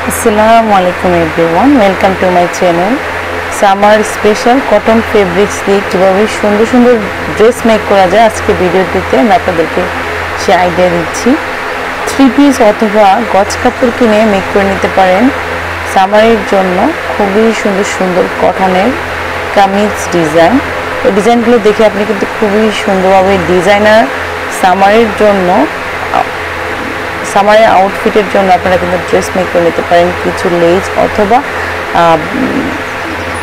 আসসালামু আলাইকুম everyone, welcome to my channel. Summer special cotton fabrics দিয়ে কীভাবে সুন্দর সুন্দর ড্রেস মেক করা যায় আজকে ভিডিওটিতে আমি আপনাদেরকে সে আইডিয়া দিচ্ছি। 3 পিস অথবা গজ কাপড় কিনে মেক করে নিতে পারেন সামারের জন্য খুবই সুন্দর সুন্দর কটনের কামিজ ডিজাইন। এই ডিজাইনগুলো দেখে আপনি কিন্তু খুবই সুন্দরভাবে ডিজাইনার সামারের জন্য সামারের আউটফিটের জন্য আপনারা কিন্তু ড্রেস মেক করে নিতে পারেন। কিছু লেস অথবা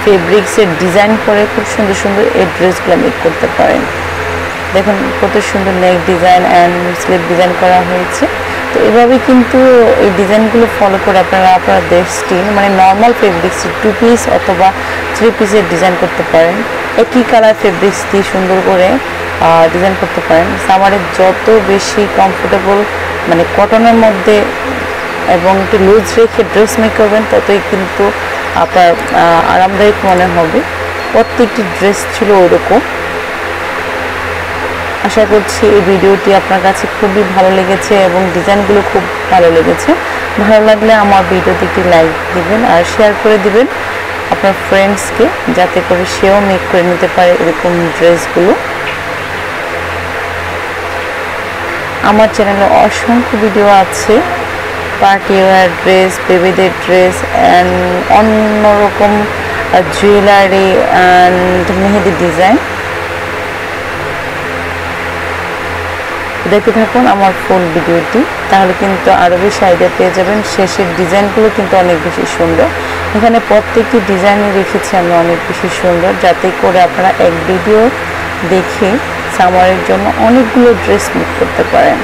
ফেব্রিক্সের ডিজাইন করে খুব সুন্দর সুন্দর এই ড্রেসগুলো মেক করতে পারেন। দেখুন কত সুন্দর নেক ডিজাইন অ্যান্ড স্লিভ ডিজাইন করা হয়েছে। তো এভাবে কিন্তু এই ডিজাইনগুলো ফলো করে আপনারা আপনাদের স্টিল মানে নর্মাল ফেব্রিক্সের 2 পিস অথবা 3 পিসের ডিজাইন করতে পারেন। একই কালার ফেব্রিক্স দিয়ে সুন্দর করে ডিজাইন করতে পারেন। সামারে যত বেশি কমফোর্টেবল মানে কটনের মধ্যে এবং একটু লুজ রেখে ড্রেস মেক করবেন ততই কিন্তু আপনার আরামদায়ক মনে হবে। প্রত্যেকটি ড্রেস ছিল ওরকম। আশা করছি এই ভিডিওটি আপনার কাছে খুবই ভালো লেগেছে এবং ডিজাইনগুলো খুব ভালো লেগেছে। ভালো লাগলে আমার ভিডিওতে একটি লাইক দিবেন আর শেয়ার করে দিবেন আপনার ফ্রেন্ডসকে, যাতে করে সেও মেক করে নিতে পারে এরকম ড্রেসগুলো। আমার চ্যানেলে অসংখ্য ভিডিও আছে, পার্টি ওয়্যার ড্রেস, বেবিদের ড্রেস অ্যান্ড অন্যরকম জুয়েলারি অ্যান্ড মেহেদি ডিজাইন। দেখতে থাকুন আমার ফুল ভিডিওটি, তাহলে কিন্তু আরও বেশি আইডিয়া পেয়ে যাবেন। শেষের ডিজাইনগুলো কিন্তু অনেক বেশি সুন্দর। এখানে প্রত্যেকটি ডিজাইনই রেখেছি আমি অনেক বেশি সুন্দর, যাতে করে আপনারা এক ভিডিও দেখে সামারের জন্য অনেকগুলো ড্রেস মেক করতে পারেন।